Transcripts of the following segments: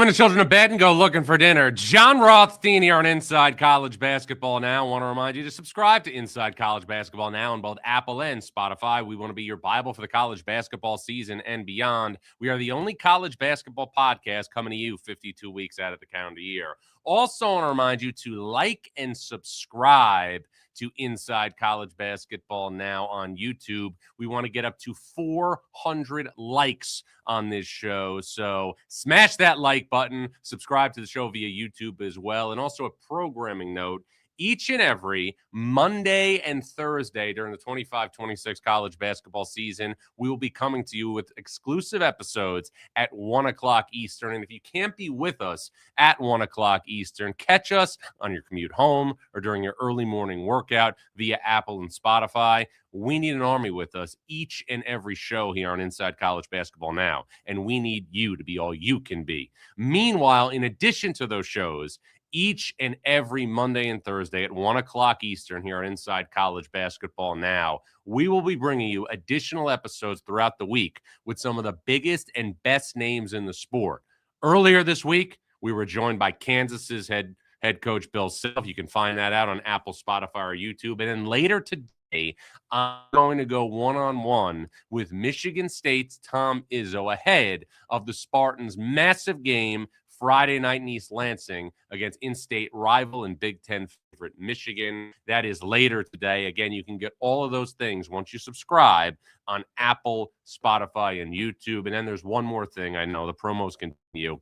the children to bed and go looking for dinner. John Rothstein here on Inside College Basketball Now. I want to remind you to subscribe to Inside College Basketball Now on both Apple and Spotify. We want to be your Bible for the college basketball season and beyond. We are the only college basketball podcast coming to you 52 weeks out of the calendar year. Also want to remind you to like and subscribe to Inside College Basketball Now on YouTube. We want to get up to 400 likes on this show. So smash that like button, subscribe to the show via YouTube as well. And also a programming note, each and every Monday and Thursday during the 25-26 college basketball season, we will be coming to you with exclusive episodes at 1 o'clock Eastern. And if you can't be with us at 1 o'clock Eastern, catch us on your commute home or during your early morning workout via Apple and Spotify. We need an army with us each and every show here on Inside College Basketball Now, and we need you to be all you can be. Meanwhile, in addition to those shows, each and every Monday and Thursday at 1 o'clock Eastern here on Inside College Basketball Now, we will be bringing you additional episodes throughout the week with some of the biggest and best names in the sport. Earlier this week, we were joined by Kansas's head coach Bill Self. You can find that out on Apple, Spotify, or YouTube. And then later today, I'm going to go one-on-one with Michigan State's Tom Izzo ahead of the Spartans' massive game Friday night in East Lansing against in-state rival and Big Ten favorite Michigan. That is later today. Again, you can get all of those things once you subscribe on Apple, Spotify, and YouTube. And then there's one more thing. I know the promos continue.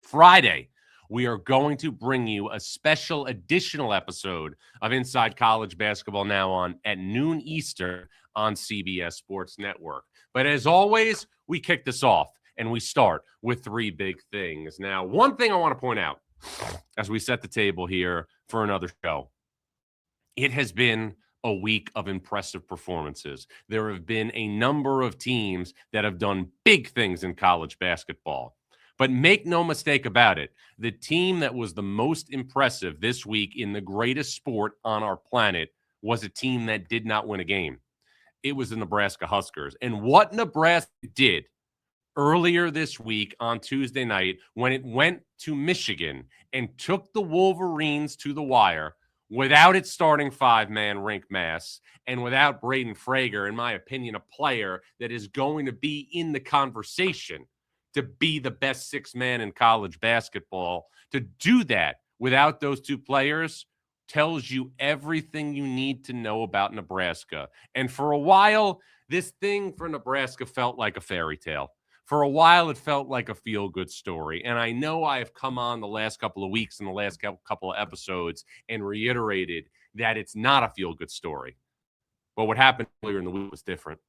Friday, we are going to bring you a special additional episode of Inside College Basketball Now on at noon Eastern on CBS Sports Network. But as always, we kick this off. And we start with three big things. Now, one thing I want to point out as we set the table here for another show, it has been a week of impressive performances. There have been a number of teams that have done big things in college basketball. But make no mistake about it, the team that was the most impressive this week in the greatest sport on our planet was a team that did not win a game. It was the Nebraska Huskers. And what Nebraska did earlier this week on Tuesday night when it went to Michigan and took the Wolverines to the wire without its starting five-man rink mass and without Braden Frager, in my opinion, a player that is going to be in the conversation to be the best sixth man in college basketball. To do that without those two players tells you everything you need to know about Nebraska. And for a while, this thing for Nebraska felt like a fairy tale. For a while, it felt like a feel-good story. And I know I have come on the last couple of weeks and the last couple of episodes and reiterated that it's not a feel-good story. But what happened earlier in the week was different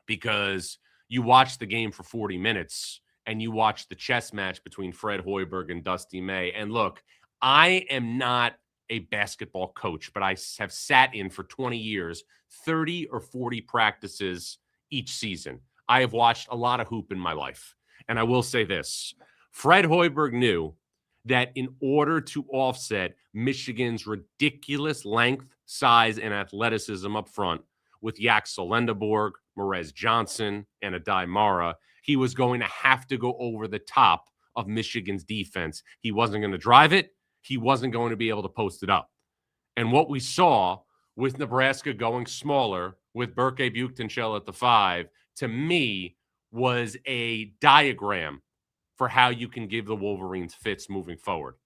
because you watched the game for 40 minutes and you watched the chess match between Fred Hoiberg and Dusty May. And look, I am not a basketball coach, but I have sat in for 20 years, 30 or 40 practices each season. I have watched a lot of hoop in my life. And I will say this, Fred Hoiberg knew that in order to offset Michigan's ridiculous length, size, and athleticism up front with Yaxel Lendeborg, Morez Johnson, and Adai Mara, he was going to have to go over the top of Michigan's defense. He wasn't going to drive it. He wasn't going to be able to post it up. And what we saw with Nebraska going smaller with Berke Buchtenschel at the 5, to me, was a diagram for how you can give the Wolverines fits moving forward.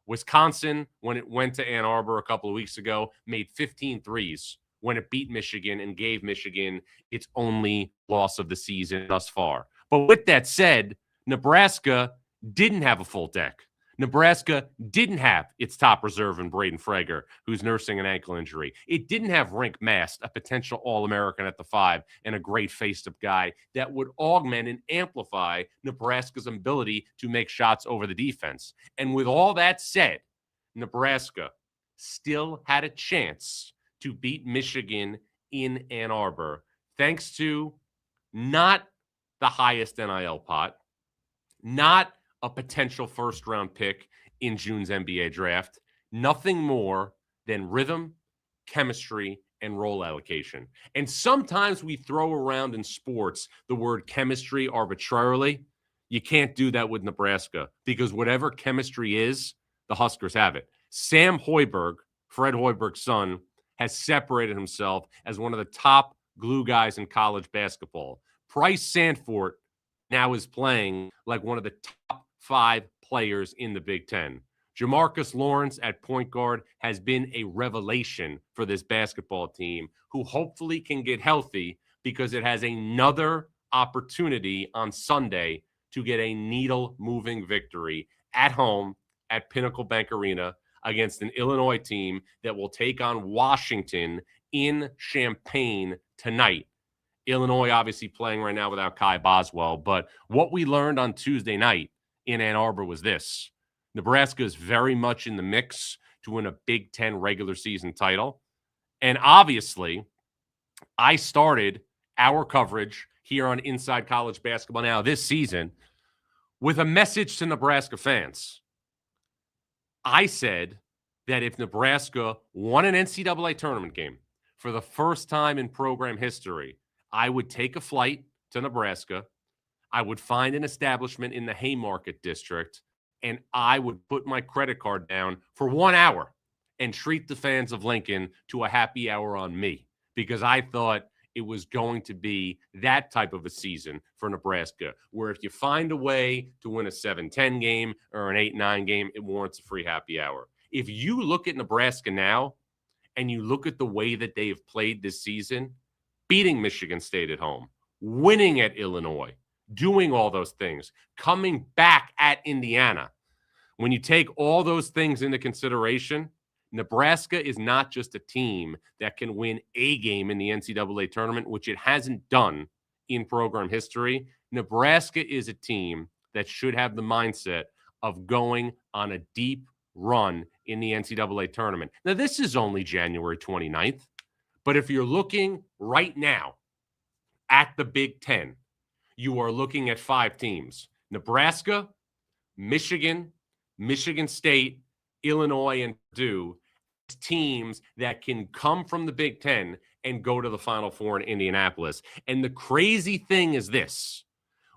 Wisconsin, when it went to Ann Arbor a couple of weeks ago, made 15 threes when it beat Michigan and gave Michigan its only loss of the season thus far. But with that said, Nebraska didn't have a full deck. Nebraska didn't have its top reserve in Braden Frager, who's nursing an ankle injury. It didn't have Rink Mast, a potential All-American at the 5, and a great face-up guy that would augment and amplify Nebraska's ability to make shots over the defense. And with all that said, Nebraska still had a chance to beat Michigan in Ann Arbor, thanks to not the highest NIL pot, not a potential first-round pick in June's NBA draft, nothing more than rhythm, chemistry, and role allocation. And sometimes we throw around in sports the word chemistry arbitrarily. You can't do that with Nebraska because whatever chemistry is, the Huskers have it. Sam Hoiberg, Fred Hoiberg's son, has separated himself as one of the top glue guys in college basketball. Price Sandfort now is playing like one of the top 5 players in the Big Ten. Jamarcus Lawrence at point guard has been a revelation for this basketball team, who hopefully can get healthy because it has another opportunity on Sunday to get a needle-moving victory at home at Pinnacle Bank Arena against an Illinois team that will take on Washington in Champaign tonight. Illinois obviously playing right now without Kai Boswell, but what we learned on Tuesday night in Ann Arbor was this. Nebraska is very much in the mix to win a Big Ten regular season title. And obviously, I started our coverage here on Inside College Basketball Now this season with a message to Nebraska fans. I said that if Nebraska won an NCAA tournament game for the first time in program history, I would take a flight to Nebraska. I would find an establishment in the Haymarket district, and I would put my credit card down for 1 hour and treat the fans of Lincoln to a happy hour on me, because I thought it was going to be that type of a season for Nebraska, where if you find a way to win a 7-10 game or an 8-9 game, it warrants a free happy hour. If you look at Nebraska now and you look at the way that they have played this season, beating Michigan State at home, winning at Illinois, doing all those things, coming back at Indiana, when you take all those things into consideration, Nebraska is not just a team that can win a game in the NCAA tournament, which it hasn't done in program history. Nebraska is a team that should have the mindset of going on a deep run in the NCAA tournament. Now, this is only January 29th, but if you're looking right now at the Big Ten, you are looking at 5 teams: Nebraska, Michigan, Michigan State, Illinois, and Purdue. Teams that can come from the Big Ten and go to the Final Four in Indianapolis. And the crazy thing is this: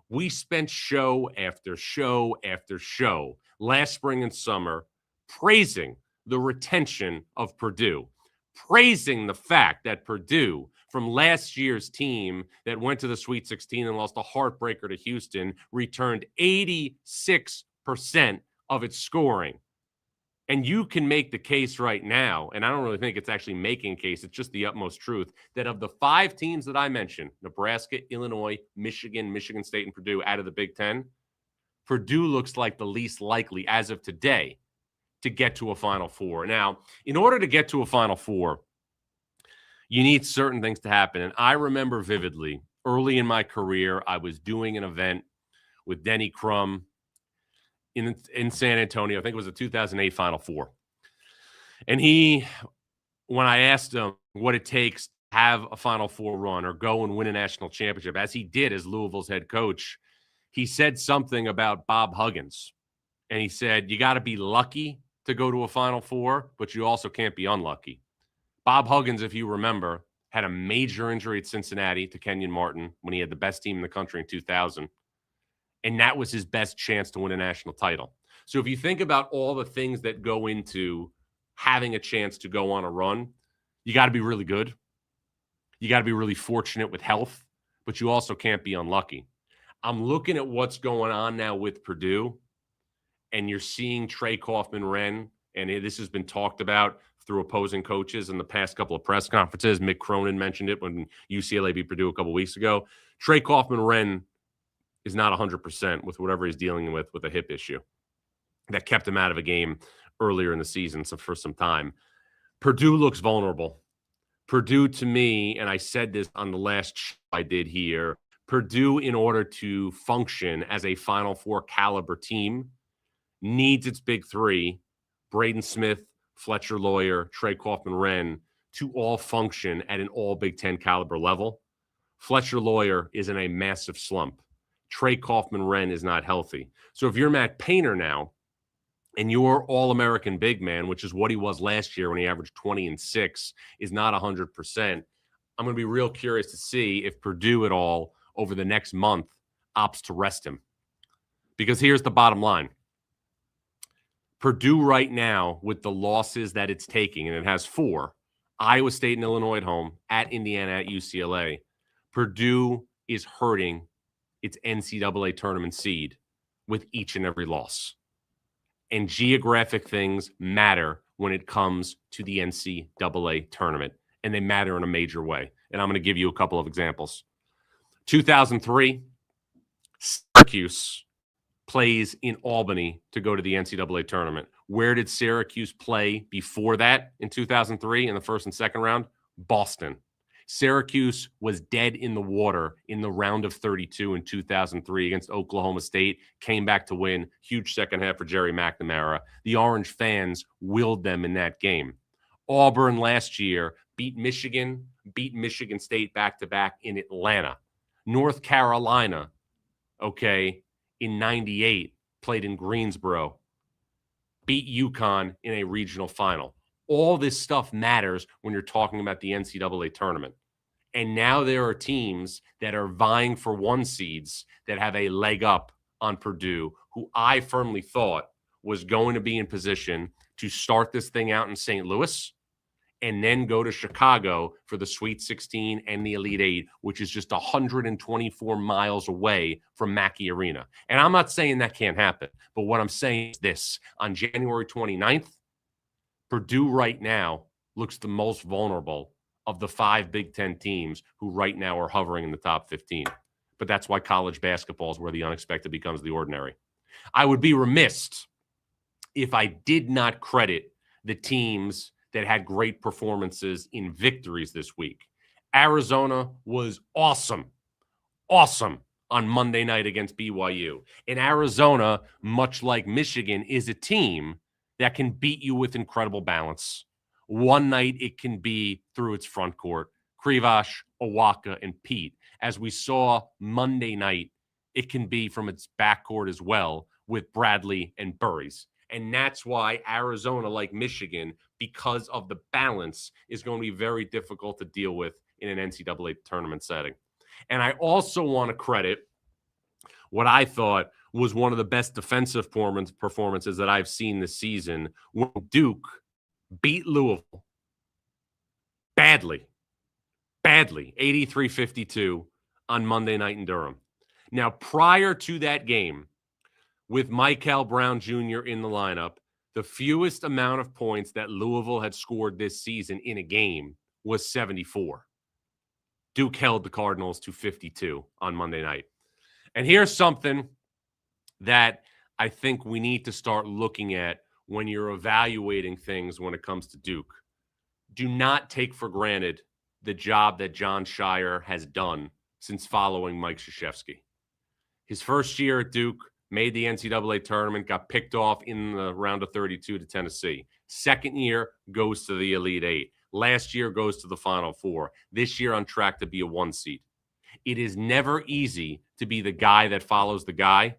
we spent show after show after show last spring and summer praising the retention of Purdue, praising the fact that Purdue, from last year's team that went to the Sweet 16 and lost a heartbreaker to Houston, returned 86% of its scoring. And you can make the case right now, and I don't really think it's actually making a case, it's just the utmost truth, that of the 5 teams that I mentioned, Nebraska, Illinois, Michigan, Michigan State, and Purdue, out of the Big Ten, Purdue looks like the least likely, as of today, to get to a Final Four. Now, in order to get to a Final Four, you need certain things to happen. And I remember vividly, early in my career, I was doing an event with Denny Crum in San Antonio. I think it was the 2008 Final Four. And when I asked him what it takes to have a Final Four run or go and win a national championship, as he did as Louisville's head coach, he said something about Bob Huggins. And he said, you got to be lucky to go to a Final Four, but you also can't be unlucky. Bob Huggins, if you remember, had a major injury at Cincinnati to Kenyon Martin when he had the best team in the country in 2000. And that was his best chance to win a national title. So if you think about all the things that go into having a chance to go on a run, you got to be really good. You got to be really fortunate with health, but you also can't be unlucky. I'm looking at what's going on now with Purdue, and you're seeing Trey Kaufman-Renn, and this has been talked about through opposing coaches in the past couple of press conferences. Mick Cronin mentioned it when UCLA beat Purdue a couple weeks ago. Trey Kaufman-Renn is not 100% with whatever he's dealing with a hip issue that kept him out of a game earlier in the season, so for some time. Purdue looks vulnerable. Purdue, to me, and I said this on the last show I did here, Purdue, in order to function as a Final Four caliber team, needs its big 3, Braden Smith, Fletcher Lawyer, Trey Kaufman-Renn, to all function at an all Big Ten caliber level. Fletcher Lawyer is in a massive slump. Trey Kaufman-Renn is not healthy. So if you're Matt Painter now, and your All-American big man, which is what he was last year when he averaged 20 and 6, is not 100%, I'm going to be real curious to see if Purdue at all over the next month opts to rest him. Because here's the bottom line. Purdue right now, with the losses that it's taking, and it has 4, Iowa State and Illinois at home, at Indiana, at UCLA, Purdue is hurting its NCAA tournament seed with each and every loss. And geographic things matter when it comes to the NCAA tournament, and they matter in a major way. And I'm going to give you a couple of examples. 2003, Syracuse plays in Albany to go to the NCAA tournament. Where did Syracuse play before that in 2003 in the first and second round? Boston. Syracuse was dead in the water in the round of 32 in 2003 against Oklahoma State, came back to win. Huge second half for Jerry McNamara. The Orange fans willed them in that game. Auburn last year beat Michigan State back-to-back in Atlanta. North Carolina, in 98, played in Greensboro, beat UConn in a regional final. All this stuff matters when you're talking about the NCAA tournament. And now there are teams that are vying for 1 seeds that have a leg up on Purdue, who I firmly thought was going to be in position to start this thing out in St. Louis and then go to Chicago for the Sweet 16 and the Elite 8, which is just 124 miles away from Mackey Arena. And I'm not saying that can't happen, but what I'm saying is this. On January 29th, Purdue right now looks the most vulnerable of the 5 Big Ten teams who right now are hovering in the top 15. But that's why college basketball is where the unexpected becomes the ordinary. I would be remiss if I did not credit the teams that had great performances in victories this week. Arizona was awesome on Monday night against BYU. And Arizona, much like Michigan, is a team that can beat you with incredible balance. One night it can be through its front court, Krivas, Owaka, and Pete. As we saw Monday night, it can be from its backcourt as well with Bradley and Burries. And that's why Arizona, like Michigan, because of the balance, is going to be very difficult to deal with in an NCAA tournament setting. And I also want to credit what I thought was one of the best defensive performances that I've seen this season when Duke beat Louisville badly, 83-52 on Monday night in Durham. Now, prior to that game, with Michael Brown Jr. in the lineup, the fewest amount of points that Louisville had scored this season in a game was 74. Duke held the Cardinals to 52 on Monday night. And here's something that I think we need to start looking at when you're evaluating things when it comes to Duke. Do not take for granted the job that Jon Scheyer has done since following Mike Krzyzewski. His first year at Duke, made the NCAA tournament, got picked off in the round of 32 to Tennessee. Second year, goes to the Elite 8. Last year, goes to the Final 4. This year, on track to be a 1 seed. It is never easy to be the guy that follows the guy.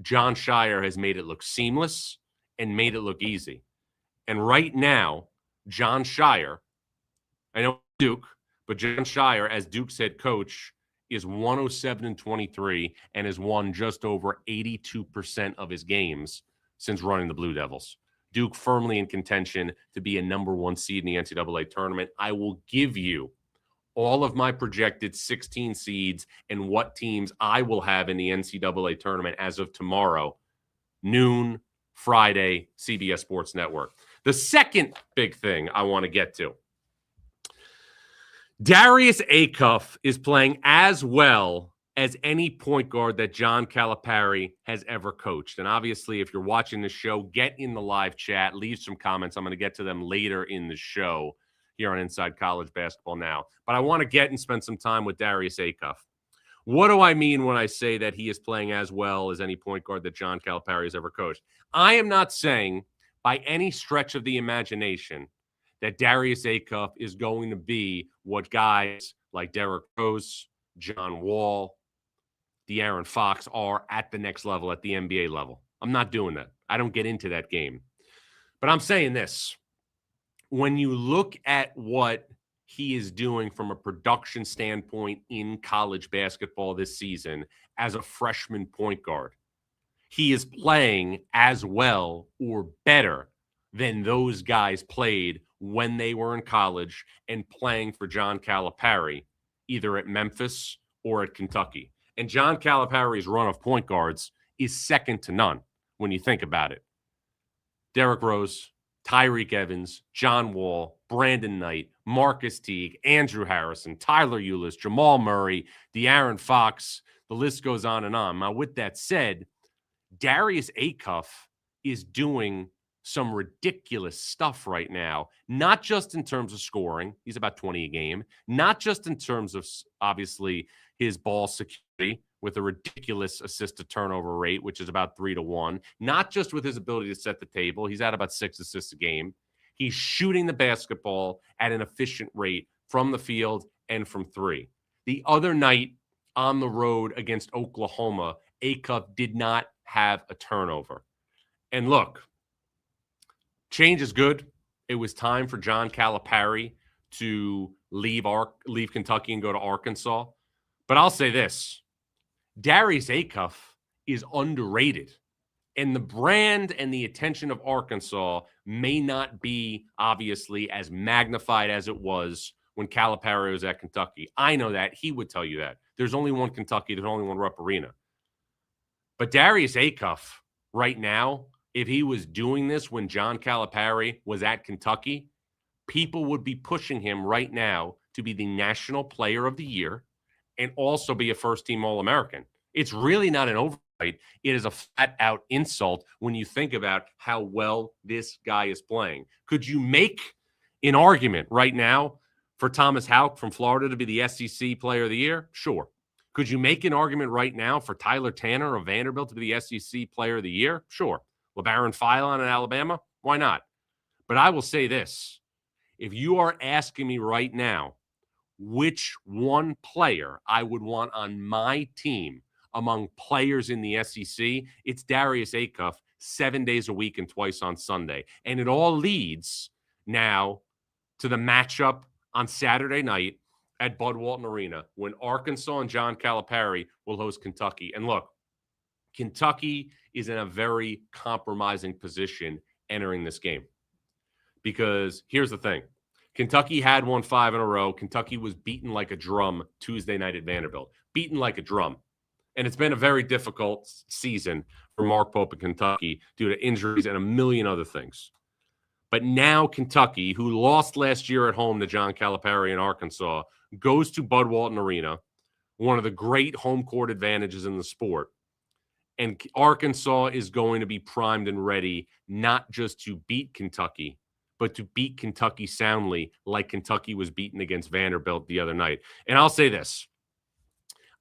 Jon Scheyer has made it look seamless and made it look easy. And right now, Jon Scheyer, I know Duke, but Jon Scheyer, as Duke's head coach, is 107-23 and has won just over 82% of his games since running the Blue Devils. Duke firmly in contention to be a number 1 seed in the NCAA tournament. I will give you all of my projected 16 seeds and what teams I will have in the NCAA tournament as of tomorrow, noon, Friday, CBS Sports Network. The second big thing I want to get to, Darius Acuff is playing as well as any point guard that John Calipari has ever coached. And obviously, if you're watching this show, get in the live chat, leave some comments. I'm going to get to them later in the show here on Inside College Basketball Now. But I want to get and spend some time with Darius Acuff. What do I mean when I say that he is playing as well as any point guard that John Calipari has ever coached? I am not saying by any stretch of the imagination that Darius Acuff is going to be what guys like Derrick Rose, John Wall, De'Aaron Fox are at the next level, at the NBA level. I'm not doing that. I don't get into that game. But I'm saying this. When you look at what he is doing from a production standpoint in college basketball this season as a freshman point guard, he is playing as well or better than those guys played when they were in college and playing for John Calipari, either at Memphis or at Kentucky. And John Calipari's run of point guards is second to none when you think about it. Derrick Rose, Tyreek Evans, John Wall, Brandon Knight, Marcus Teague, Andrew Harrison, Tyler Ulis, Jamal Murray, De'Aaron Fox. The list goes on and on. Now, with that said, Darius Acuff is doing some ridiculous stuff right now, not just in terms of scoring. He's about 20 a game, not just in terms of, obviously, his ball security with a ridiculous assist to turnover rate, which is about 3-1, not just with his ability to set the table. He's at about 6 assists a game. He's shooting the basketball at an efficient rate from the field and from three. The other night on the road against Oklahoma, Acuff did not have a turnover. And look, change is good. It was time for John Calipari to leave Kentucky and go to Arkansas. But I'll say this, Darius Acuff is underrated. And the brand and the attention of Arkansas may not be, obviously, as magnified as it was when Calipari was at Kentucky. I know that. He would tell you that. There's only one Kentucky. There's only one Rupp Arena. But Darius Acuff, right now, if he was doing this when John Calipari was at Kentucky, people would be pushing him right now to be the National Player of the Year and also be a first-team All-American. It's really not an oversight. It is a flat-out insult when you think about how well this guy is playing. Could you make an argument right now for Thomas Houck from Florida to be the SEC Player of the Year? Sure. Could you make an argument right now for Tyler Tanner of Vanderbilt to be the SEC Player of the Year? Sure. LeBaron Philon in Alabama? Why not? But I will say this. If you are asking me right now which one player I would want on my team among players in the SEC, it's Darius Acuff 7 days a week and twice on Sunday. And it all leads now to the matchup on Saturday night at Bud Walton Arena when Arkansas and John Calipari will host Kentucky. And look, Kentucky is in a very compromising position entering this game. Because here's the thing. Kentucky had won 5 in a row. Kentucky was beaten like a drum Tuesday night at Vanderbilt. Beaten like a drum. And it's been a very difficult season for Mark Pope in Kentucky due to injuries and a million other things. But now Kentucky, who lost last year at home to John Calipari in Arkansas, goes to Bud Walton Arena, one of the great home court advantages in the sport. And Arkansas is going to be primed and ready not just to beat Kentucky, but to beat Kentucky soundly like Kentucky was beaten against Vanderbilt the other night. And I'll say this.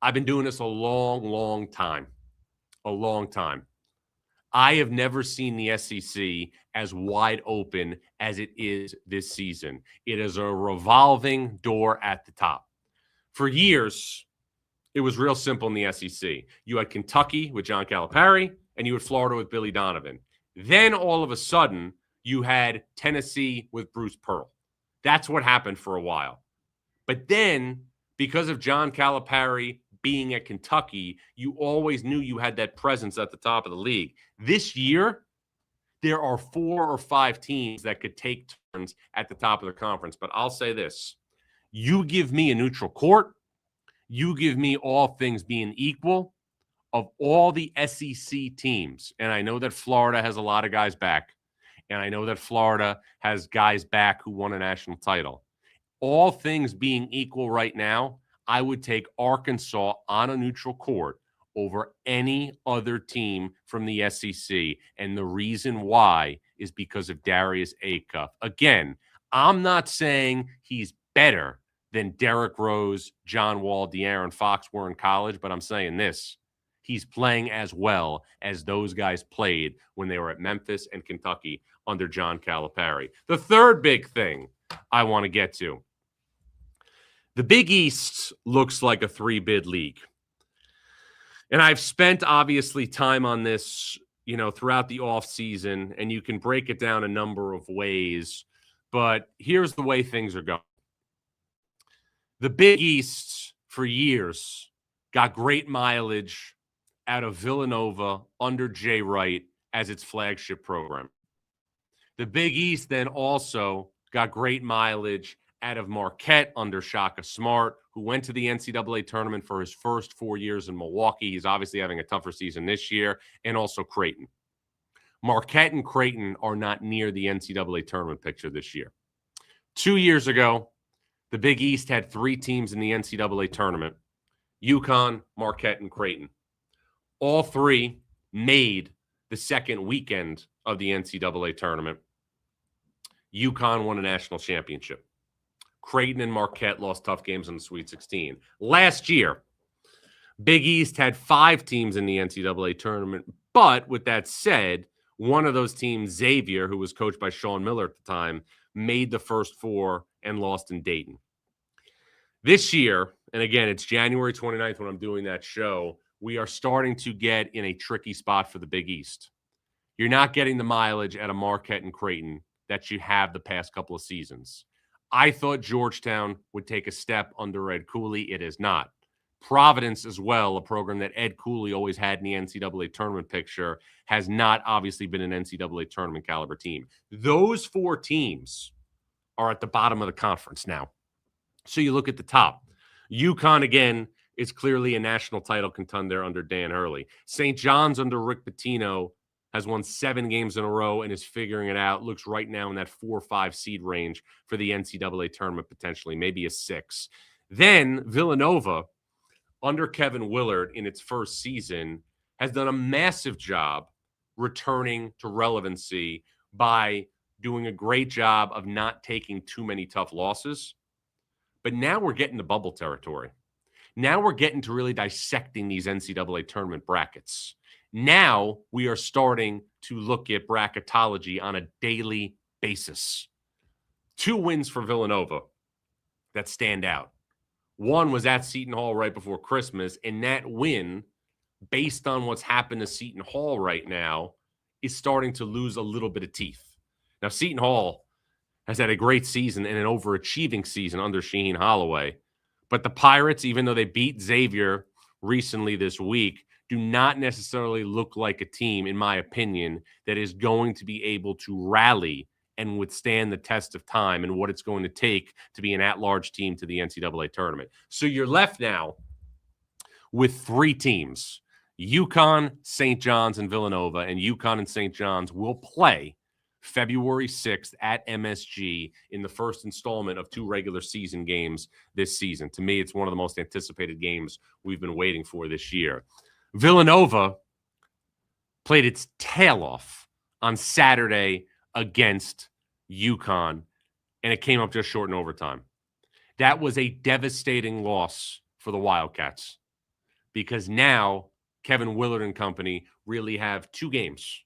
I've been doing this a long, long time. A long time. I have never seen the SEC as wide open as it is this season. It is a revolving door at the top. For years, it was real simple in the SEC. You had Kentucky with John Calipari, and you had Florida with Billy Donovan. Then all of a sudden, you had Tennessee with Bruce Pearl. That's what happened for a while. But then, because of John Calipari being at Kentucky, you always knew you had that presence at the top of the league. This year, there are 4 or 5 teams that could take turns at the top of the conference. But I'll say this. You give me a neutral court. You give me all things being equal. Of all the SEC teams, and I know that Florida has a lot of guys back, and I know that Florida has guys back who won a national title. All things being equal right now, I would take Arkansas on a neutral court over any other team from the SEC. And the reason why is because of Darius Acuff. Again, I'm not saying he's better than Derrick Rose, John Wall, De'Aaron Fox were in college, but I'm saying this. He's playing as well as those guys played when they were at Memphis and Kentucky under John Calipari. The third big thing I want to get to. The Big East looks like a 3-bid league. And I've spent, obviously, time on this, throughout the offseason, and you can break it down a number of ways. But here's the way things are going. The Big East, for years, got great mileage out of Villanova under Jay Wright as its flagship program. The Big East then also got great mileage out of Marquette under Shaka Smart, who went to the NCAA tournament for his first 4 years in Milwaukee. He's obviously having a tougher season this year, and also Creighton. Marquette and Creighton are not near the NCAA tournament picture this year. 2 years ago, the Big East had 3 teams in the NCAA tournament: UConn, Marquette, and Creighton. All 3 made the second weekend of the NCAA tournament. UConn won a national championship. Creighton and Marquette lost tough games in the Sweet 16. Last year, Big East had 5 teams in the NCAA tournament. But with that said, one of those teams, Xavier, who was coached by Sean Miller at the time, made the first 4 and lost in Dayton. This year, and again, it's January 29th when I'm doing that show, we are starting to get in a tricky spot for the Big East. You're not getting the mileage out of Marquette and Creighton that you have the past couple of seasons. I thought Georgetown would take a step under Ed Cooley. It is not. Providence as well, a program that Ed Cooley always had in the NCAA tournament picture, has not obviously been an NCAA tournament caliber team. Those 4 teams are at the bottom of the conference now. So you look at the top. UConn, again, is clearly a national title contender under Dan Hurley. St. John's under Rick Pitino has won 7 games in a row and is figuring it out. Looks right now in that 4 or 5 seed range for the NCAA tournament, potentially, maybe a 6. Then Villanova, under Kevin Willard in its first season, has done a massive job returning to relevancy by doing a great job of not taking too many tough losses. But now we're getting to bubble territory. Now we're getting to really dissecting these NCAA tournament brackets. Now we are starting to look at bracketology on a daily basis. 2 wins for Villanova that stand out. One was at Seton Hall right before Christmas, and that win, based on what's happened to Seton Hall right now, is starting to lose a little bit of teeth. Now, Seton Hall has had a great season and an overachieving season under Shaheen Holloway, but the Pirates, even though they beat Xavier recently this week, do not necessarily look like a team, in my opinion, that is going to be able to rally and withstand the test of time and what it's going to take to be an at-large team to the NCAA tournament. So you're left now with 3 teams: UConn, St. John's, and Villanova. And UConn and St. John's will play February 6th at MSG in the first installment of 2 regular season games this season. To me, it's one of the most anticipated games we've been waiting for this year. Villanova played its tail off on Saturday against UConn, and it came up just short in overtime. That was a devastating loss for the Wildcats because now Kevin Willard and company really have 2 games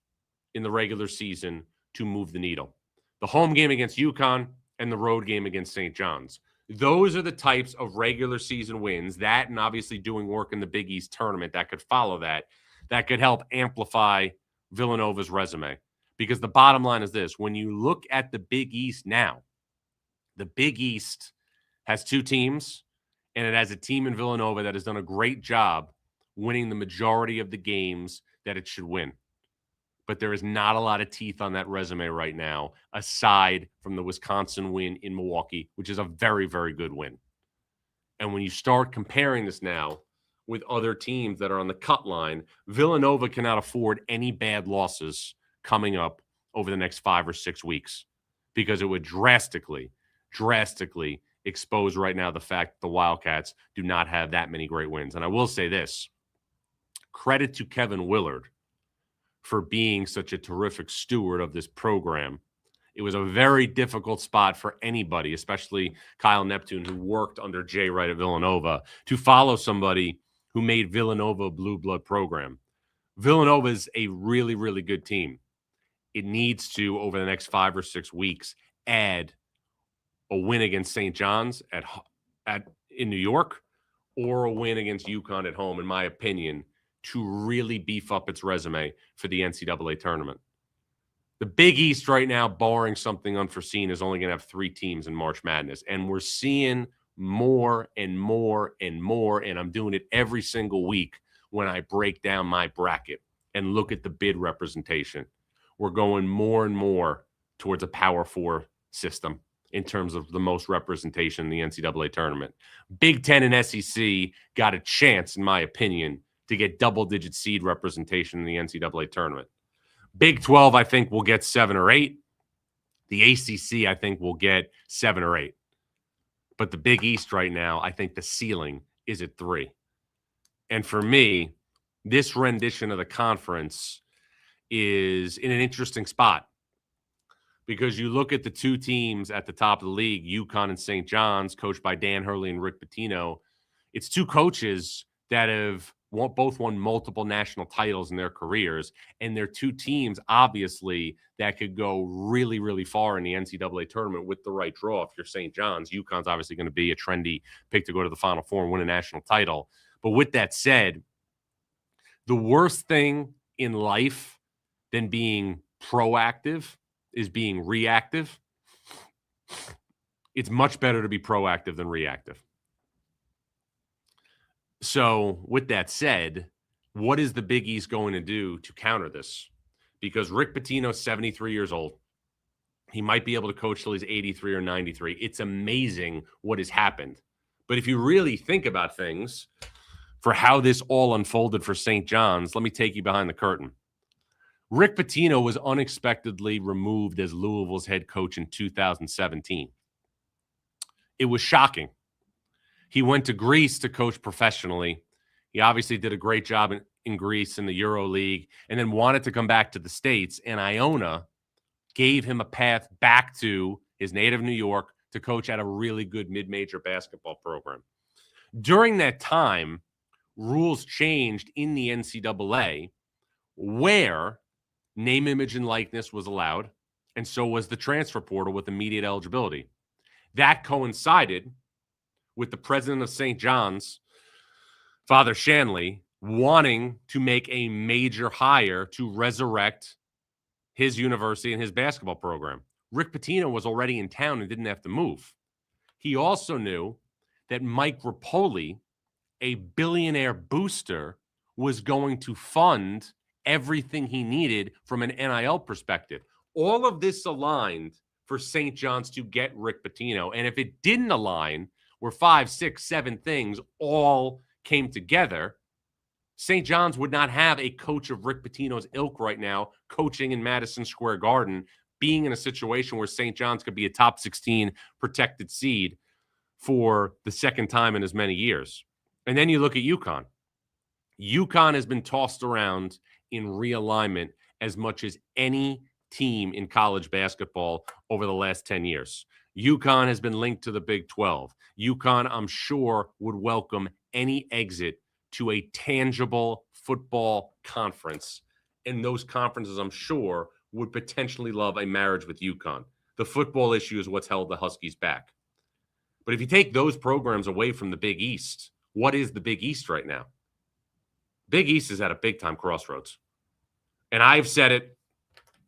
in the regular season to move the needle: the home game against UConn and the road game against St. John's. Those are the types of regular season wins, that and obviously doing work in the Big East tournament that could follow that could help amplify Villanova's resume. Because the bottom line is this: when you look at the Big East now, the Big East has 2 teams, and it has a team in Villanova that has done a great job winning the majority of the games that it should win. But there is not a lot of teeth on that resume right now, aside from the Wisconsin win in Milwaukee, which is a very, very good win. And when you start comparing this now with other teams that are on the cut line, Villanova cannot afford any bad losses coming up over the next 5 or 6 weeks, because it would drastically expose right now the fact that the Wildcats do not have that many great wins. And I will say this: credit to Kevin Willard for being such a terrific steward of this program. It was a very difficult spot for anybody, especially Kyle Neptune, who worked under Jay Wright at Villanova, to follow somebody who made Villanova a blue blood program. Villanova is a really, really good team. It needs to, over the next 5 or 6 weeks, add a win against St. John's in New York, or a win against UConn at home, in my opinion, to really beef up its resume for the NCAA tournament. The Big East right now, barring something unforeseen, is only going to have 3 teams in March Madness. And we're seeing more and more and more, and I'm doing it every single week when I break down my bracket and look at the bid representation. We're going more and more towards a Power Four system in terms of the most representation in the NCAA tournament. Big Ten and SEC got a chance, in my opinion, to get double-digit seed representation in the NCAA tournament. Big 12, I think, will get 7 or 8. The ACC, I think, will get 7 or 8. But the Big East right now, I think the ceiling is at 3. And for me, this rendition of the conference is in an interesting spot because you look at the two teams at the top of the league, UConn and St. John's, coached by Dan Hurley and Rick Pitino. It's two coaches that have both won multiple national titles in their careers, and they're two teams, obviously, that could go really, really far in the NCAA tournament with the right draw. If you're St. John's, UConn's obviously going to be a trendy pick to go to the Final Four and win a national title. But with that said, the worst thing in life than being proactive is being reactive. It's much better to be proactive than reactive. So with that said, what is the Big East going to do to counter this? Because Rick Pitino's 73 years old. He might be able to coach till he's 83 or 93. It's amazing what has happened. But if you really think about things, for how this all unfolded for St. John's, let me take you behind the curtain. Rick Pitino was unexpectedly removed as Louisville's head coach in 2017. It was shocking. He went to Greece to coach professionally. He obviously did a great job in Greece in the Euro League and then wanted to come back to the States. And Iona gave him a path back to his native New York to coach at a really good mid-major basketball program. During that time, rules changed in the NCAA where name, image, and likeness was allowed, and so was the transfer portal with immediate eligibility. That coincided with the president of St. John's, Father Shanley, wanting to make a major hire to resurrect his university and his basketball program. Rick Pitino was already in town and didn't have to move. He also knew that Mike Rapoli, a billionaire booster, was going to fund everything he needed from an NIL perspective. All of this aligned for St. John's to get Rick Pitino. And if it didn't align, where 5, 6, 7 things all came together, St. John's would not have a coach of Rick Pitino's ilk right now coaching in Madison Square Garden, being in a situation where St. John's could be a top 16 protected seed for the second time in as many years. And then you look at UConn. UConn has been tossed around in realignment as much as any team in college basketball over the last 10 years. UConn has been linked to the Big 12. UConn, I'm sure, would welcome any exit to a tangible football conference. And those conferences, I'm sure, would potentially love a marriage with UConn. The football issue is what's held the Huskies back. But if you take those programs away from the Big East, what is the Big East right now? Big East is at a big-time crossroads. And I've said it,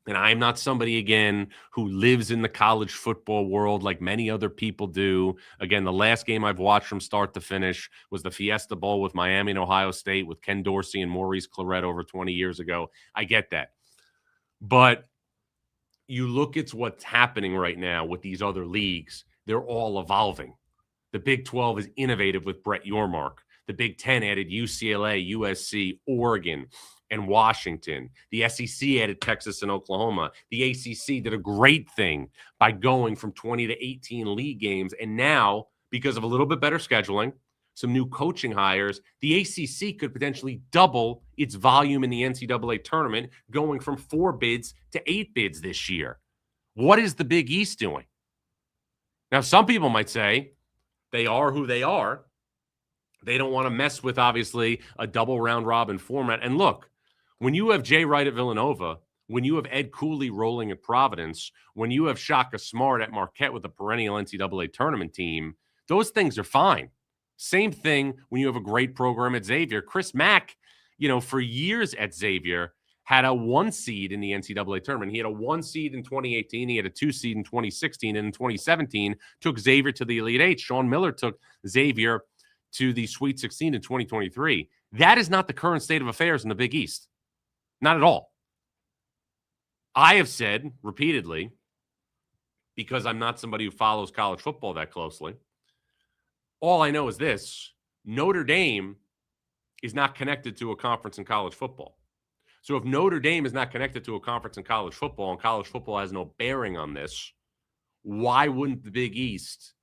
and I'm not somebody, again, who lives in the college football world like many other people do. Again, the last game I've watched from start to finish was the Fiesta Bowl with Miami and Ohio State with Ken Dorsey and Maurice Clarett over 20 years ago. I get that. But you look at what's happening right now with these other leagues, they're all evolving. The Big 12 is innovative with Brett Yormark. The Big 10 added UCLA, USC, Oregon, and Washington. The SEC added Texas and Oklahoma. The ACC did a great thing by going from 20 to 18 league games. And now, because of a little bit better scheduling, some new coaching hires, the ACC could potentially double its volume in the NCAA tournament, going from 4 bids to 8 bids this year. What is the Big East doing? Now, some people might say they are who they are. They don't want to mess with, obviously, a double round robin format. And look, when you have Jay Wright at Villanova, when you have Ed Cooley rolling at Providence, when you have Shaka Smart at Marquette with a perennial NCAA tournament team, those things are fine. Same thing when you have a great program at Xavier. Chris Mack, for years at Xavier, had a 1 seed in the NCAA tournament. He had a 1 seed in 2018. He had a 2 seed in 2016. And in 2017, took Xavier to the Elite Eight. Sean Miller took Xavier to the Sweet 16 in 2023. That is not the current state of affairs in the Big East. Not at all. I have said repeatedly, because I'm not somebody who follows college football that closely, all I know is this: Notre Dame is not connected to a conference in college football. So if Notre Dame is not connected to a conference in college football and college football has no bearing on this, why wouldn't the Big East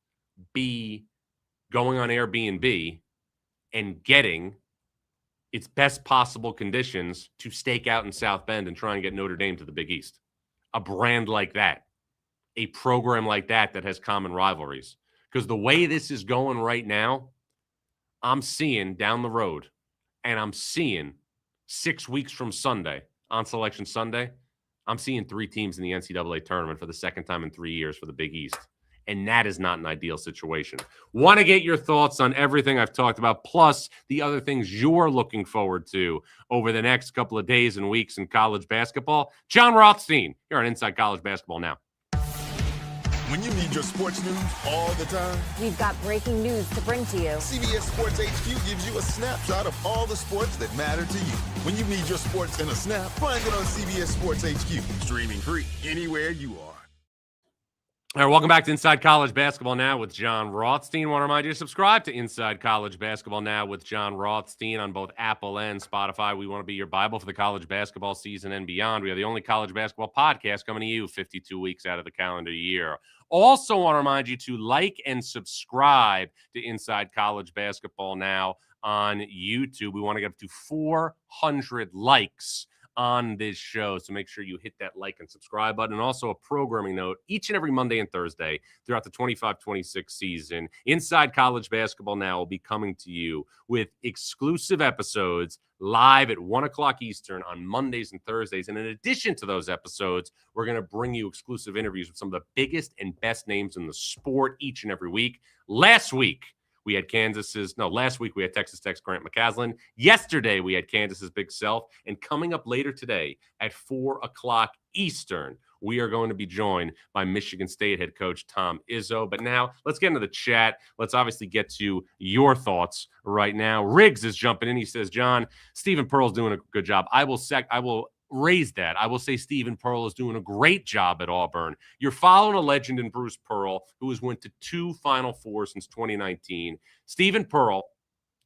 be going on Airbnb and getting its best possible conditions to stake out in South Bend and try and get Notre Dame to the Big East? A brand like that, a program like that has common rivalries. Because the way this is going right now, I'm seeing down the road, and I'm seeing 6 weeks from Sunday, on Selection Sunday, I'm seeing 3 teams in the NCAA tournament for the second time in 3 years for the Big East. And that is not an ideal situation. Want to get your thoughts on everything I've talked about, plus the other things you're looking forward to over the next couple of days and weeks in college basketball? John Rothstein here on Inside College Basketball Now. When you need your sports news all the time, we've got breaking news to bring to you. CBS Sports HQ gives you a snapshot of all the sports that matter to you. When you need your sports in a snap, find it on CBS Sports HQ, streaming free anywhere you are. All right, welcome back to Inside College Basketball Now with John Rothstein. Want to remind you to subscribe to Inside College Basketball Now with John Rothstein on both Apple and Spotify. We want to be your Bible for the college basketball season and beyond. We are the only college basketball podcast coming to you 52 weeks out of the calendar year. Also want to remind you to like and subscribe to Inside College Basketball Now on YouTube. We want to get up to 400 likes on this show, so make sure you hit that like and subscribe button. And also a programming note: each and every Monday and Thursday throughout the 25-26 season, Inside College Basketball Now will be coming to you with exclusive episodes live at 1 o'clock Eastern on Mondays and Thursdays. And in addition to those episodes, we're going to bring you exclusive interviews with some of the biggest and best names in the sport each and every week. Last week we had last week we had Texas Tech's Grant McCaslin. Yesterday we had Kansas's Big Self. And coming up later today at 4 o'clock Eastern, we are going to be joined by Michigan State head coach Tom Izzo. But now let's get into the chat. Let's obviously get to your thoughts right now. Riggs is jumping in. He says, John, Stephen Pearl's doing a good job. I will raise that. I will say Stephen Pearl is doing a great job at Auburn. You're following a legend in Bruce Pearl, who has went to 2 Final Fours since 2019. Stephen Pearl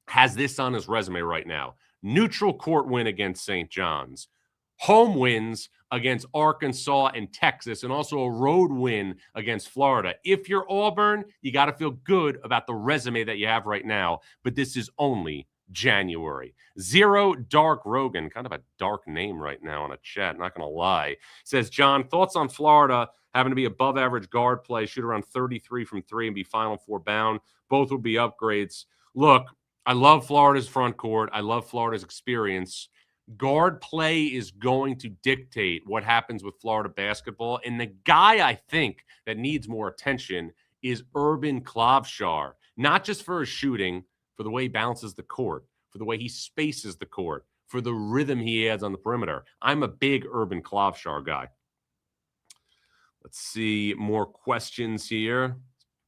has this on his resume right now: neutral court win against St. John's, home wins against Arkansas and Texas, and also a road win against Florida. If you're Auburn, you got to feel good about the resume that you have right now, but this is only January. Zero Dark Rogan, kind of a dark name right now on a chat, not going to lie, says, John, thoughts on Florida having to be above average guard play, shoot around 33 from 3 and be Final Four bound? Both would be upgrades. Look, I love Florida's front court. I love Florida's experience. Guard play is going to dictate what happens with Florida basketball. And the guy I think that needs more attention is Urban Klavshar, not just for his shooting, for the way he bounces the court, for the way he spaces the court, for the rhythm he adds on the perimeter. I'm a big Urban Klavshar guy. Let's see more questions here.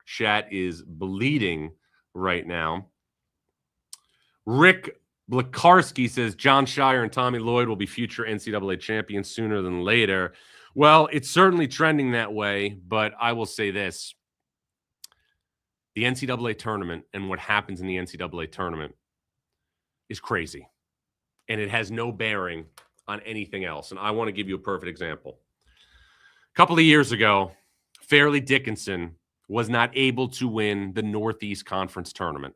Chat is bleeding right now. Rick Blakarski says, John Shire and Tommy Lloyd will be future NCAA champions sooner than later. Well, it's certainly trending that way, but I will say this. The NCAA tournament and what happens in the NCAA tournament is crazy. And it has no bearing on anything else. And I want to give you a perfect example. A couple of years ago, Fairleigh Dickinson was not able to win the Northeast Conference tournament.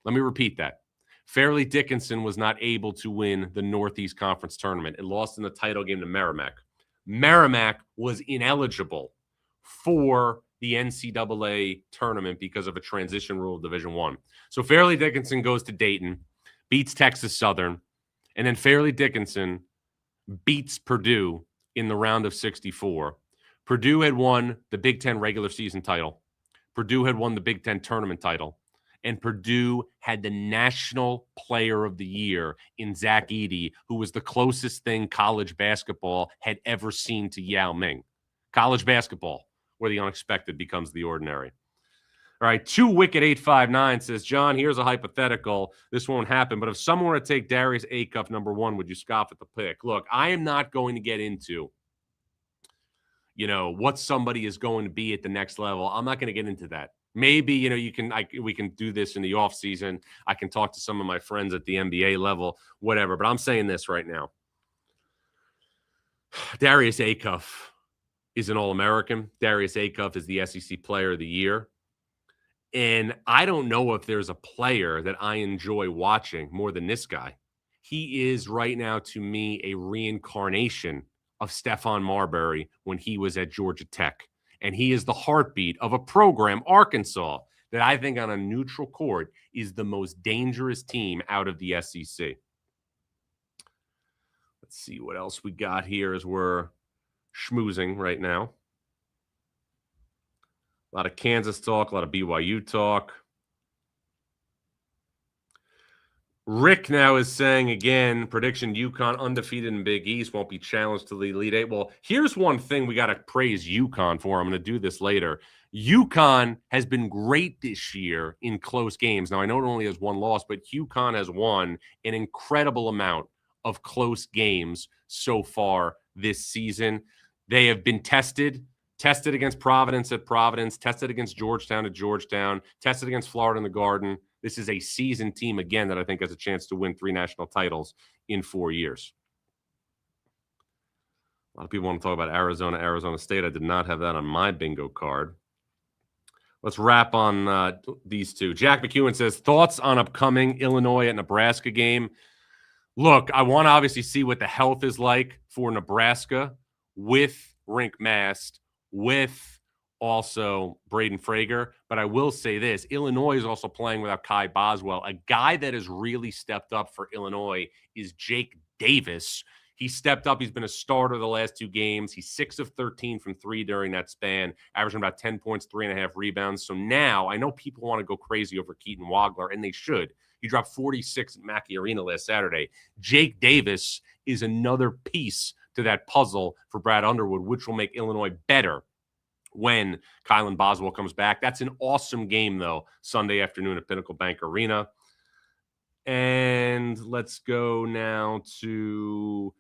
Let me repeat that. Fairleigh Dickinson was not able to win the Northeast Conference tournament. It lost in the title game to Merrimack. Merrimack was ineligible for the NCAA tournament because of a transition rule of Division I. So Fairleigh Dickinson goes to Dayton, beats Texas Southern, and then Fairleigh Dickinson beats Purdue in the round of 64. Purdue had won the Big Ten regular season title. Purdue had won the Big Ten tournament title. And Purdue had the National Player of the Year in Zach Edey, who was the closest thing college basketball had ever seen to Yao Ming. College basketball, where the unexpected becomes the ordinary. All right, 2Wicked859 says, John, here's a hypothetical. This won't happen, but if someone were to take Darius Acuff number 1, would you scoff at the pick? Look, I am not going to get into, what somebody is going to be at the next level. I'm not going to get into that. Maybe, we can do this in the offseason. I can talk to some of my friends at the NBA level, whatever. But I'm saying this right now. Darius Acuff is an All-American. Darius Acuff is the SEC Player of the Year. And I don't know if there's a player that I enjoy watching more than this guy. He is right now, to me, a reincarnation of Stephon Marbury when he was at Georgia Tech. And he is the heartbeat of a program, Arkansas, that I think on a neutral court is the most dangerous team out of the SEC. Let's see what else we got here as we're schmoozing right now. A lot of Kansas talk, a lot of BYU talk. Rick now is saying again, prediction UConn undefeated in Big East, won't be challenged to the Elite Eight. Well, here's one thing we got to praise UConn for. I'm going to do this later. UConn has been great this year in close games. Now, I know it only has one loss, but UConn has won an incredible amount of close games so far this season. They have been tested against Providence at Providence, tested against Georgetown at Georgetown, tested against Florida in the Garden. This is a seasoned team, again, that I think has a chance to win 3 national titles in 4 years. A lot of people want to talk about Arizona State. I did not have that on my bingo card. Let's wrap on these two. Jack McEwen says, thoughts on upcoming Illinois at Nebraska game? Look, I want to obviously see what the health is like for Nebraska with Rink Mast, with also Braden Frager. But I will say this, Illinois is also playing without Kai Boswell. A guy that has really stepped up for Illinois is Jake Davis. He stepped up. He's been a starter the last 2 games. He's 6 of 13 from 3 during that span, averaging about 10 points, 3.5 rebounds. So now I know people want to go crazy over Keaton Wagler, and they should. He dropped 46 at Mackey Arena last Saturday. Jake Davis is another piece to that puzzle for Brad Underwood, which will make Illinois better when Kylan Boswell comes back. That's an awesome game, though, Sunday afternoon at Pinnacle Bank Arena. And let's go now to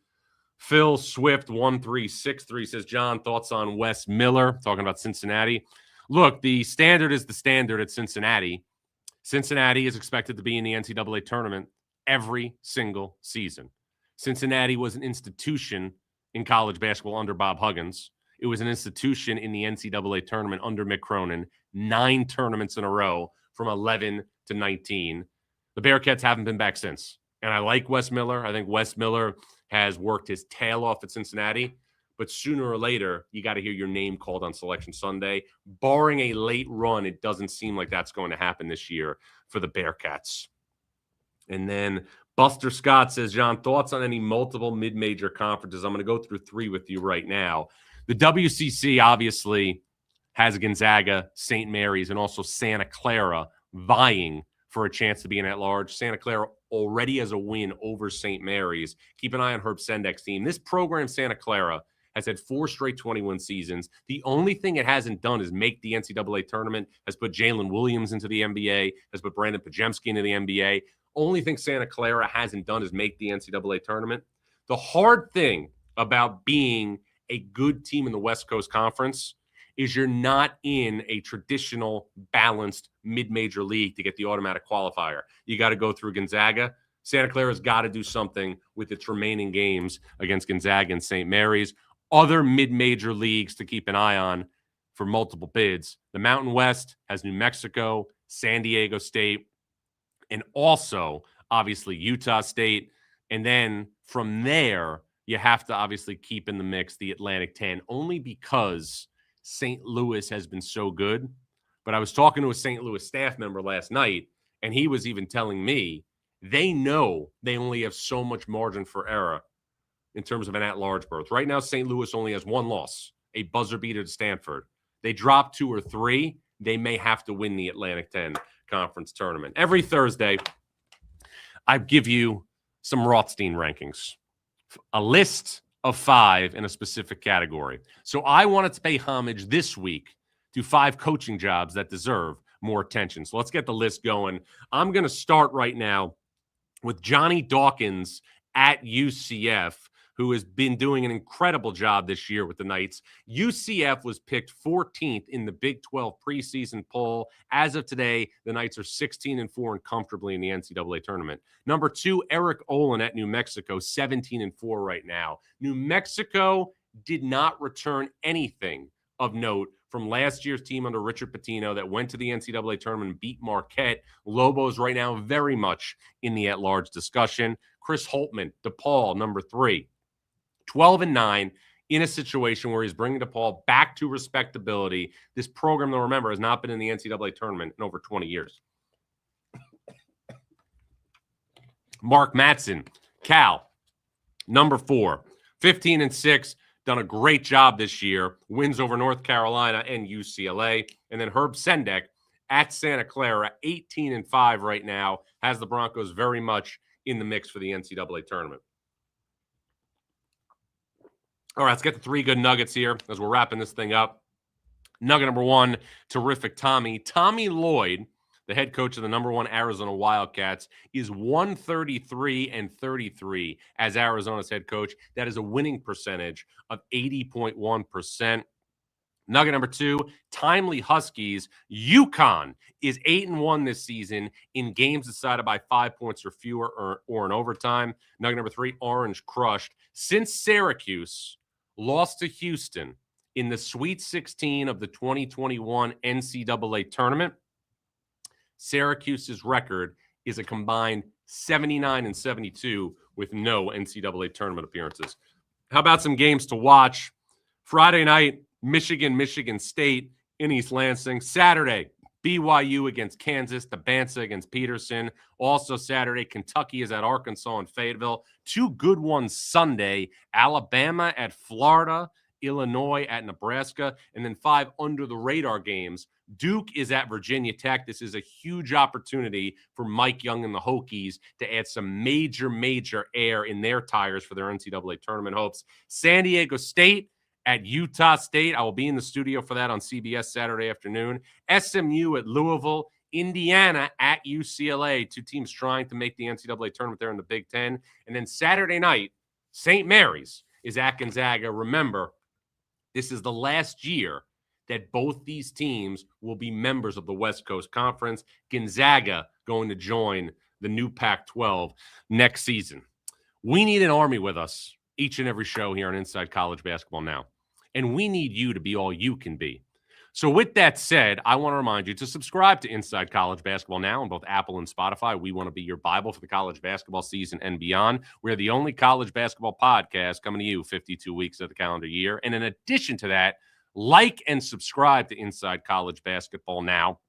Phil Swift, 1363, says, John, thoughts on Wes Miller, talking about Cincinnati. Look, the standard is the standard at Cincinnati. Cincinnati is expected to be in the NCAA tournament every single season. Cincinnati was an institution in college basketball under Bob Huggins. It was an institution in the NCAA tournament under Mick Cronin, 9 tournaments in a row from 11 to 19. The Bearcats haven't been back since. And I like Wes Miller. I think Wes Miller has worked his tail off at Cincinnati. But sooner or later, you got to hear your name called on Selection Sunday. Barring a late run, it doesn't seem like that's going to happen this year for the Bearcats. And then Buster Scott says, John, thoughts on any multiple mid-major conferences? I'm going to go through 3 with you right now. The WCC obviously has Gonzaga, St. Mary's, and also Santa Clara vying for a chance to be in at-large. Santa Clara already has a win over St. Mary's. Keep an eye on Herb Sendek's team. This program, Santa Clara, has had 4 straight 21 seasons. The only thing it hasn't done is make the NCAA tournament, has put Jalen Williams into the NBA, has put Brandon Pajemski into the NBA. Only thing Santa Clara hasn't done is make the NCAA tournament. The hard thing about being a good team in the West Coast Conference is you're not in a traditional balanced mid-major league to get the automatic qualifier. You got to go through Gonzaga. Santa Clara's got to do something with its remaining games against Gonzaga and St. Mary's. Other mid-major leagues to keep an eye on for multiple bids. The Mountain West has New Mexico, San Diego State, and also, obviously, Utah State. And then from there, you have to obviously keep in the mix the Atlantic 10, only because St. Louis has been so good. But I was talking to a St. Louis staff member last night, and he was even telling me they know they only have so much margin for error in terms of an at-large berth. Right now, St. Louis only has 1 loss, a buzzer beater to Stanford. They drop 2 or 3, they may have to win the Atlantic 10 Conference Tournament. Every Thursday, I give you some Rothstein rankings, a list of 5 in a specific category. So I wanted to pay homage this week to 5 coaching jobs that deserve more attention. So let's get the list going. I'm going to start right now with Johnny Dawkins at UCF, who has been doing an incredible job this year with the Knights. UCF was picked 14th in the Big 12 preseason poll. As of today, the Knights are 16-4 and comfortably in the NCAA tournament. Number 2, Eric Olin at New Mexico, 17-4 right now. New Mexico did not return anything of note from last year's team under Richard Pitino that went to the NCAA tournament and beat Marquette. Lobos right now very much in the at-large discussion. Chris Holtman, DePaul, number 3. 12-9 in a situation where he's bringing DePaul back to respectability. This program, though, remember, has not been in the NCAA tournament in over 20 years. Mark Matson, Cal, number 4, 15-6, done a great job this year. Wins over North Carolina and UCLA. And then Herb Sendek at Santa Clara, 18-5 right now, has the Broncos very much in the mix for the NCAA tournament. All right, let's get the 3 good nuggets here as we're wrapping this thing up. Nugget number 1, terrific Tommy. Tommy Lloyd, the head coach of the number 1 Arizona Wildcats, is 133-33 as Arizona's head coach. That is a winning percentage of 80.1%. Nugget number 2, timely Huskies. UConn is 8-1 this season in games decided by 5 points or fewer or in overtime. Nugget number 3, Orange crushed. Since Syracuse lost to Houston in the Sweet 16 of the 2021 NCAA tournament, Syracuse's record is a combined 79-72 with no NCAA tournament appearances. How about some games to watch? Friday night, Michigan State in East Lansing. Saturday, BYU against Kansas, Tabansa against Peterson. Also Saturday, Kentucky is at Arkansas and Fayetteville. 2 good ones Sunday, Alabama at Florida, Illinois at Nebraska, and then 5 under-the-radar games. Duke is at Virginia Tech. This is a huge opportunity for Mike Young and the Hokies to add some major air in their tires for their NCAA tournament hopes. San Diego State at Utah State. I will be in the studio for that on CBS Saturday afternoon. SMU at Louisville. Indiana at UCLA. 2 teams trying to make the NCAA tournament there in the Big Ten. And then Saturday night, St. Mary's is at Gonzaga. Remember, this is the last year that both these teams will be members of the West Coast Conference. Gonzaga going to join the new Pac-12 next season. We need an Army with us each and every show here on Inside College Basketball Now. And we need you to be all you can be. So with that said, I want to remind you to subscribe to Inside College Basketball Now on both Apple and Spotify. We want to be your Bible for the college basketball season and beyond. We're the only college basketball podcast coming to you 52 weeks of the calendar year. And in addition to that, like and subscribe to Inside College Basketball Now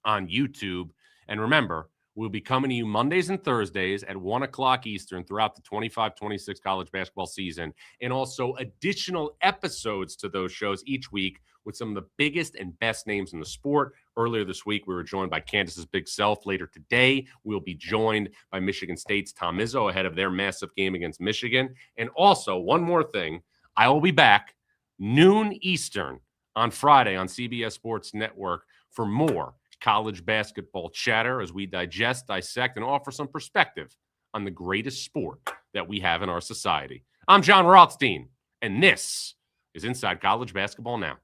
on YouTube. And remember, we'll be coming to you Mondays and Thursdays at 1 o'clock Eastern throughout the 25-26 college basketball season, and also additional episodes to those shows each week with some of the biggest and best names in the sport. Earlier this week, we were joined by Candace's Big Self. Later today, we'll be joined by Michigan State's Tom Izzo ahead of their massive game against Michigan. And also, one more thing, I will be back noon Eastern on Friday on CBS Sports Network for more college basketball chatter as we digest, dissect, and offer some perspective on the greatest sport that we have in our society. I'm John Rothstein, and this is Inside College Basketball Now.